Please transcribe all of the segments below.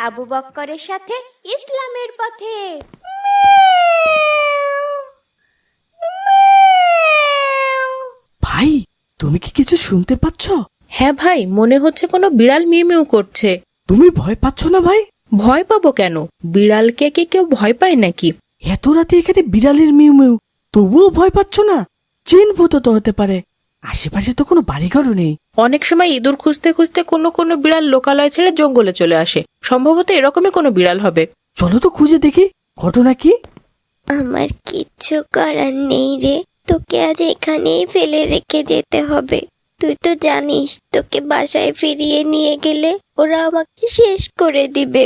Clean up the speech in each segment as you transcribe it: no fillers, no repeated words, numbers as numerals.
আবু বক্করের সাথে ইসলামের পথে। ভাই, তুমি কি কিছু শুনতে পাচ্ছ? হ্যাঁ ভাই, মনে হচ্ছে কোনো বিড়াল মিউ মিউ করছে। তুমি ভয় পাচ্ছ না ভাই? ভয় পাবো কেন? বিড়ালকে কি কেউ ভয় পায় নাকি? এত রাতে এখানে বিড়ালের মিউ মিউ, তবুও ভয় পাচ্ছ না? জিন ভূত তো হতে পারে, আশেপাশে তো কোনো বাড়িঘরও নেই। অনেক সময় ইঁদুর খুঁজতে খুঁজতে কোনো কোনো বিড়াল লোকালয় ছেড়ে জঙ্গলে চলে আসে। সম্ভবত এরকমই কোনো বিড়াল হবে। চলো তো খুঁজে দেখি, ঘটনা কি। আমার কিচ্ছু করার নেই রে, তোকে আজ এখানেই ফেলে রেখে যেতে হবে। তুই তো জানিস, তোকে বাসায় ফিরিয়ে নিয়ে গেলে ওরা আমাকে শেষ করে দিবে।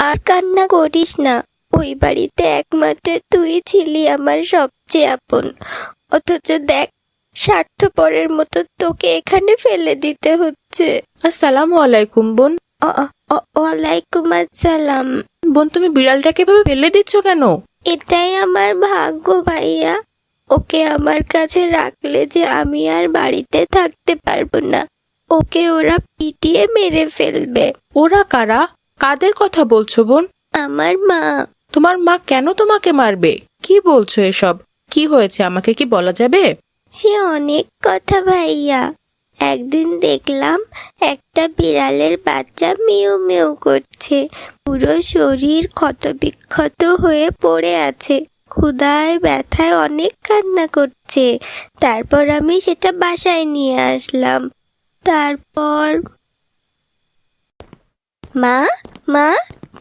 আর কান্না করিস না, ওই বাড়িতে একমাত্র তুই ছিলি আমার সবচেয়ে আপন। অথচ দেখ, স্বার্থপরের মতো তোকে এখানে ফেলে দিতে হচ্ছে। আসসালামু আলাইকুম বোন। ওয়ালাইকুম আসসালাম। বোন, তুমি বিড়ালটাকে এভাবে ফেলে দিচ্ছ কেন? এটাই আমার ভাগ্য ভাইয়া। ওকে আমার কাছে রাখলে যে আমি আর বাড়িতে থাকতে পারবো না। ওকে ওরা পিটিয়ে মেরে ফেলবে। ওরা কারা? কাদের কথা বলছো বোন? আমার মা। তোমার মা কেন তোমাকে মারবে? কি বলছো এসব? কি হয়েছে আমাকে কি বলা যাবে? সে অনেক কথা ভাইয়া। একদিন দেখলাম একটা বিড়ালের বাচ্চা মিউ মিউ করছে, পুরো শরীর ক্ষতবিক্ষত হয়ে পড়ে আছে, ক্ষুধায় ব্যথায় অনেক কান্না করছে। তারপর আমি সেটা বাসায় নিয়ে আসলাম। তারপর মা মা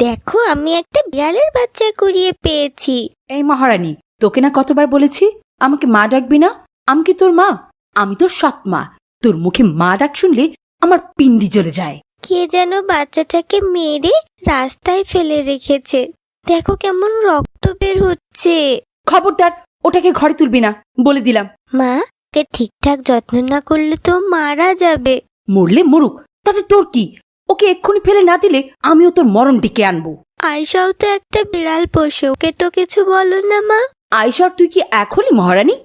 দেখো, আমি একটা বিড়ালের বাচ্চা কুড়িয়ে পেয়েছি। এই মহারানী, তোকে না কতবার বলেছি আমাকে মা ডাকবি না? আমি কি তোর মা? আমি তোর সৎ মা। তোর মুখে মা ডাক শুনলে আমার পিন্ডি জ্বলে যায়। কে যেন বাচ্চাটাকে মেরে রাস্তায় ফেলে রেখেছে, দেখো কেমন রক্ত বের হচ্ছে। খবরদার, ওটাকে ঘরে তুলবি না, বলে দিলাম। মা, ওকে ঠিকঠাক যত্ন না করলে তো মারা যাবে। মরলে মরুক, তাতে তোর কি? ওকে এক্ষুনি ফেলে না দিলে আমিও তোর মরণ ডেকে আনবো। আয়শাও তো একটা বিড়াল পোষে, ওকে তো কিছু বলো না মা। আয়শার তুই কি এক হলি মহারানী?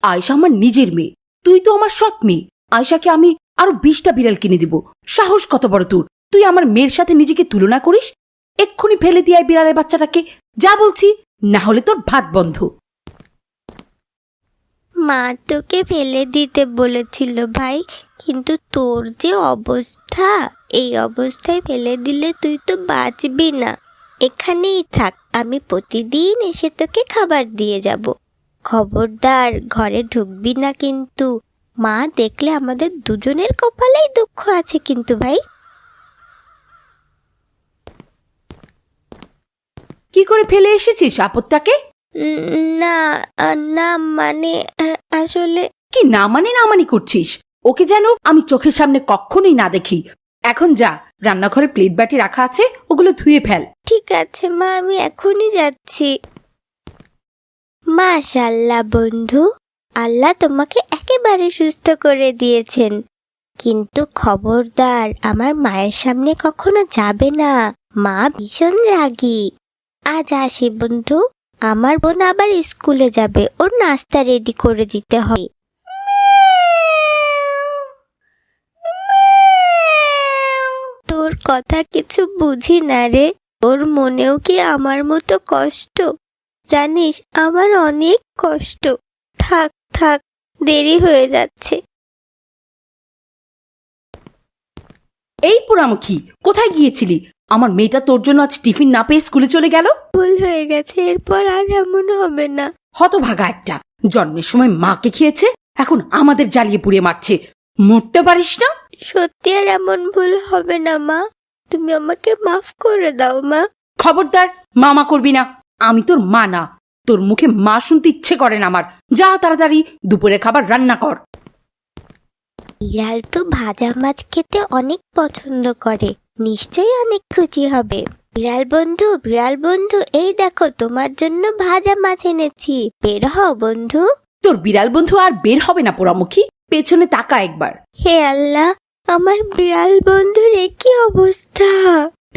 আয়শা আমার নিজের মেয়ে, তুই তো আমার সৎ মেয়ে। আয়শাকে আমি আরো 20টা বিড়াল কিনে দিব। সাহস কত বড় তোর! তুই আমার মেয়ের সাথে নিজেকে তুলনা করিস? এক্ষুনি ফেলে দিয়ে বিড়ালের বাচ্চাটাকে, যা বলছি, না হলে তোর ভাত বন্ধ। মা তোকে ফেলে দিতে বলেছিল ভাই, কিন্তু তোর যে অবস্থা, এই অবস্থায় ফেলে দিলে তুই তো বাঁচবি না। এখানেই থাক, আমি প্রতিদিন এসে তোকে খাবার দিয়ে যাব। খবরদার, ঘরে ঢুকবি না কিন্তু। মা দেখলে আমাদের দুজনের কপালেই দুঃখ আছে কিন্তু ভাই। কি করে ফেলে এসেছিস আপদটাকে? না না, মানে আসলে কি না মানে করছিস? ওকে যেন আমি চোখের সামনে কখনোই না দেখি। এখন যা, রান্নাঘরে প্লেট বাটি রাখা আছে, ওগুলো ধুয়ে ফেল। ঠিক আছে মা, আমি এখনই যাচ্ছি। মাশাআল্লাহ বন্ধু, আল্লাহ তোমাকে একেবারে সুস্থ করে দিয়েছেন। কিন্তু খবরদার, আমার মায়ের সামনে কখনো যাবে না, মা ভীষণ রাগী। আজ আসি বন্ধু, আমার বোন আবার স্কুলে যাবে, ওর নাস্তা রেডি করে দিতে হয়। তোর কথা কিছু বুঝি না রে, ওর মনেও কি আমার মতো কষ্ট? জানিস, আমার অনেক কষ্ট। থাক থাক, দেরি হয়ে যাচ্ছে। এই পোড়ামুখী, কোথায় গিয়েছিলি? আমার মেয়েটা তোর জন্য আজ টিফিন না পেয়ে স্কুলে চলে গেল। ভুল হয়ে গেছে, এরপর আর এমন হবে না। হতভাগা একটা, জন্মের সময় মাকে খেয়েছে, এখন আমাদের জ্বালিয়ে পুড়িয়ে মারছে। মরতে পারিস না? সত্যি আর এমন ভুল হবে না মা, তুমি আমাকে মাফ করে দাও মা। খবরদার, মামা করবি না। আমি তোর মা না। তোর মুখে মা শুনতে ইচ্ছে করে না আমার। যা তাড়াতাড়ি দুপুরে খাবার রান্না কর। বিড়াল তো ভাজা মাছ খেতে অনেক পছন্দ করে, নিশ্চয়ই অনেক খুশি হবে। বিড়াল বন্ধু, এই দেখো তোমার জন্য ভাজা মাছ এনেছি, বের হও বন্ধু। তোর বিড়াল বন্ধু আর বের হবে না পোড়ামুখী, পেছনে তাকা একবার। হে আল্লাহ, আমার বিড়াল বন্ধুর কি অবস্থা!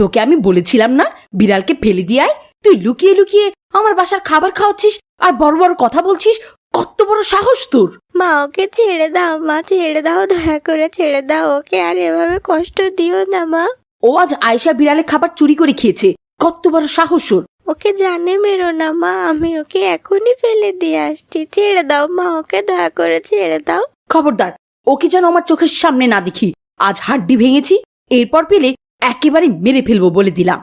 তোকে আমি বলেছিলাম না বিড়ালকে ফেলে দিয়ে আয়? তুই লুকিয়ে লুকিয়ে আমার বাসার খাবার খাওয়াচ্ছিস আর বড় বড় কথা বলছিস। কত বড় সাহস তোর! মা ওকে ছেড়ে দাও, মা ছেড়ে দাও, দয়া করে ছেড়ে দাও ওকে, আর এভাবে কষ্ট দিও না মা। ও আজ আয়শা বিড়ালের খাবার চুরি করে খেয়েছে, কত বড় সাহস ওর! ওকে জানে মেরো না মা, আমি ওকে এখনই ফেলে দিয়ে আসছি, ছেড়ে দাও মা ওকে, দয়া করে ছেড়ে দাও। খবরদার, ওকে যেন আমার চোখের সামনে না দেখি। আজ হাড্ডি ভেঙেছি, এরপর পেলে একেবারে মেরে ফেলবো বলে দিলাম।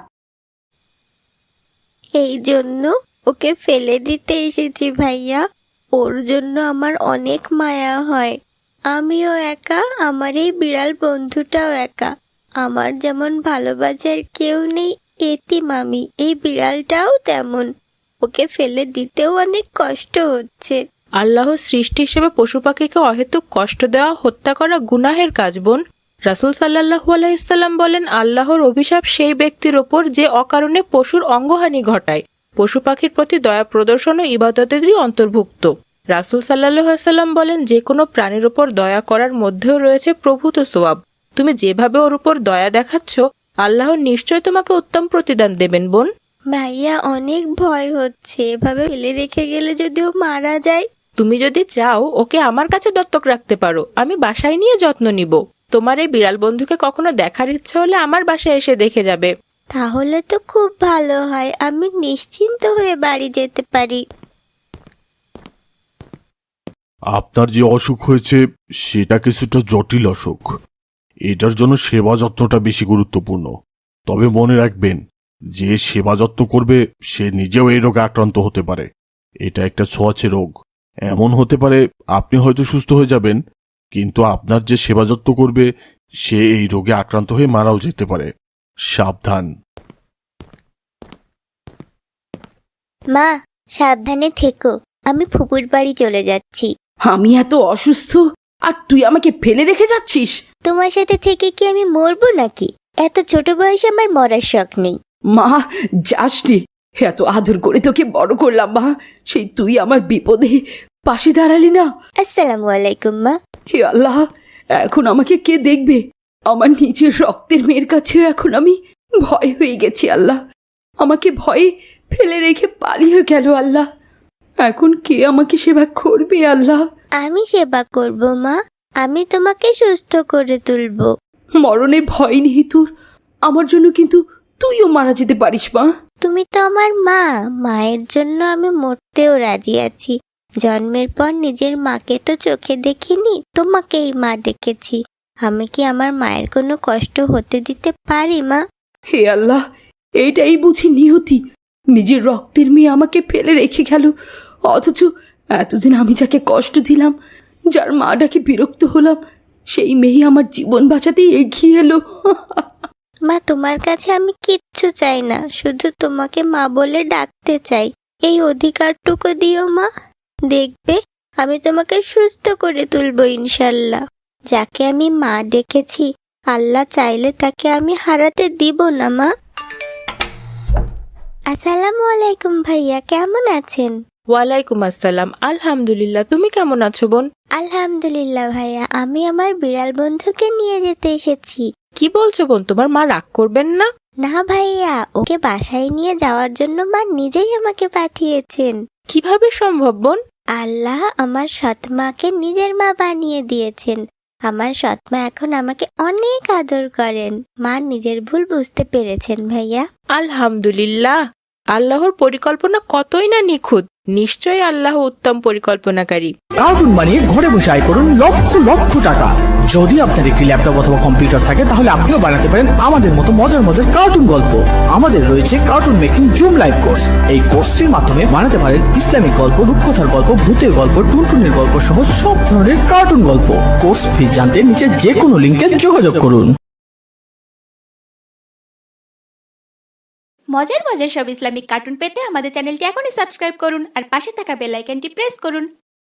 এই জন্য ওকে ফেলে দিতে এসেছি ভাইয়া, ওর জন্য আমার অনেক মায়া হয়। আমিও একা, আমার এই বিড়াল বন্ধুটাও একা, আমার যেমন ভালোবাসার কেউ নেই এতিম আমি, এই বিড়ালটাও তেমন। ওকে ফেলে দিতেও অনেক কষ্ট হচ্ছে। আল্লাহর সৃষ্টি হিসেবে পশু পাখিকে অহেতুক কষ্ট দেওয়া, হত্যা করা গুনাহের কাজ বোন। রাসূল সাল্লাল্লাহু আলাইহি সাল্লাম বলেন, আল্লাহর অভিশাপ সেই ব্যক্তির ওপর যে অকারণে পশুর অঙ্গহানি ঘটায়। পশু পাখির প্রতি দয়া প্রদর্শন ও ইবাদতেরই অন্তর্ভুক্ত। রাসূল সাল্লাল্লাহু আলাইহি সাল্লাম বলেন, যে কোনো প্রাণীর ওপর দয়া করার মধ্যেও রয়েছে প্রভূত সওয়াব। তুমি যেভাবে ওর উপর দয়া দেখাচ্ছ, আল্লাহ নিশ্চয় তোমাকে উত্তম প্রতিদান দেবেন বোন। ভাইয়া অনেক ভয় হচ্ছে, এভাবে ফেলে রেখে গেলে যদি ও মারা যায়। তুমি যদি চাও ওকে আমার কাছে দত্তক রাখতে পারো, আমি বাসায় নিয়ে যত্ন নিব। তোমার এই বিড়াল বন্ধুকে কখনো দেখার ইচ্ছা হলে আমার বাসায় এসে দেখে যাবে। তাহলে তো খুব ভালো হয়, আমি নিশ্চিন্ত হয়ে বাড়ি যেতে পারি। আপনার যে অসুখ হয়েছে সেটা কিছুটা জটিল অসুখ, এটার জন্য সেবা যত্নটা বেশি গুরুত্বপূর্ণ। তবে মনে রাখবেন, যে সেবা যত্ন করবে সে নিজেও এই রোগে আক্রান্ত হতে পারে। এটা একটা ছোঁয়াচে রোগ, এমন হতে পারে আপনি হয়তো সুস্থ হয়ে যাবেন, কিন্তু আপনার যে সেবা যত্ন করবে সে এই রোগে আক্রান্ত হয়ে মারাও যেতে পারে। সাবধান। মা সাবধানে থেকো, আমি ফুপুর বাড়ি চলে যাচ্ছি। আমি এত অসুস্থ আর তুই আমাকে ফেলে রেখে যাচ্ছিস? তোমার সাথে থেকে কি আমি মরবো নাকি? এত ছোট বয়সে আমার মরার শখ নেই। মা, যাসনি, এত আদর করে তোকে বড় করলাম মা, সেই তুই আমার বিপদে পাশে দাঁড়ালি না। আসসালামু আলাইকুম মা। হে আল্লাহ, এখন আমাকে কে দেখবে? আমার নিজের রক্তের মেয়ের কাছেও এখন আমি ভয় হয়ে গেছি আল্লাহ। আমাকে ভয়ে ফেলে রেখে পালিয়ে গেল আল্লাহ। এখন কে আমাকে সেবা করবে আল্লাহ? আমি সেবা করব মা, আমি তোমাকে সুস্থ করে তুলবো। মরণের ভয় নেই তোর? আমার জন্য কিন্তু তুইও মারা যেতে পারিস মা। তুমি তো আমার মা, মায়ের জন্য আমি মরতেও রাজি আছি। জন্মের পর নিজের মাকে তো চোখে দেখিনি, তোমাকেই মা ডেকেছি। আমি কি আমার মায়ের কোনো কষ্ট হতে দিতে পারি মা? হে আল্লাহ, এইটাই বুঝি নিয়তি? নিজের রক্তের মেয়ে আমাকে ফেলে রেখে গেল, অথচ এতদিন আমি যাকে কষ্ট দিলাম, যার মা ডাকে বিরক্ত হলাম, সেই মেয়ে আমার জীবন বাঁচাতে এগিয়ে এলো। মা তোমার কাছে আমি কিচ্ছু চাই না, শুধু তোমাকে মা বলে ডাকতে চাই। এই অধিকারটুকু দিও মা, দেখবে আমি তোমাকে সুস্থ করে তুলবো ইনশাল্লাহ। যাকে আমি মা ডেকেছি, আল্লাহ চাইলে তাকে আমি হারাতে দিব না মা। আসসালামু আলাইকুম ভাইয়া, কেমন আছেন? ওয়ালাইকুম আসসালাম, আলহামদুলিল্লাহ। তুমি কেমন আছো বোন? আলহামদুলিল্লাহ ভাইয়া, আমি আমার বিড়াল বন্ধুকে নিয়ে যেতে এসেছি। কি বলছো বোন, তোমার মা রাগ করবেন না? না ভাইয়া, ওকে বাসায় নিয়ে যাওয়ার জন্য মা নিজেই আমাকে পাঠিয়েছেন। কিভাবে সম্ভব বোন? আল্লাহ আমার সৎমাকে নিজের মা বানিয়ে দিয়েছেন। আমার সৎমা এখন আমাকে অনেক আদর করেন। মা নিজের ভুল বুঝতে পেরেছেন ভাইয়া। আলহামদুলিল্লাহ, আল্লাহর পরিকল্পনা কতই না নিখুঁত। নিশ্চয়ই আল্লাহ উত্তম পরিকল্পনাকারী। কার্টুন বানিয়ে ঘরে বসে আয় করুন লক্ষ লক্ষ টাকা। যদি আপনার একটি ল্যাপটপ অথবা কম্পিউটার থাকে তাহলে আপনিও বানাতে পারেন আমাদের মতো মজার মজার কার্টুন গল্প। আমাদের রয়েছে cartoon making zoom live course. এই কোর্সটির মাধ্যমে বানাতে পারেন ইসলামিক গল্প, রূপকথার গল্প, ভূতের গল্প, টুনটুনের গল্প সহ সব ধরনের কার্টুন গল্প। কোর্স ফি জানতে নিচে যে কোনো লিঙ্কে যোগাযোগ করুন। মজার মজার সব ইসলামিক কার্টুন পেতে আমাদের চ্যানেলটি এখনই সাবস্ক্রাইব করুন আর পাশে থাকা বেল আইকনটি প্রেস করুন।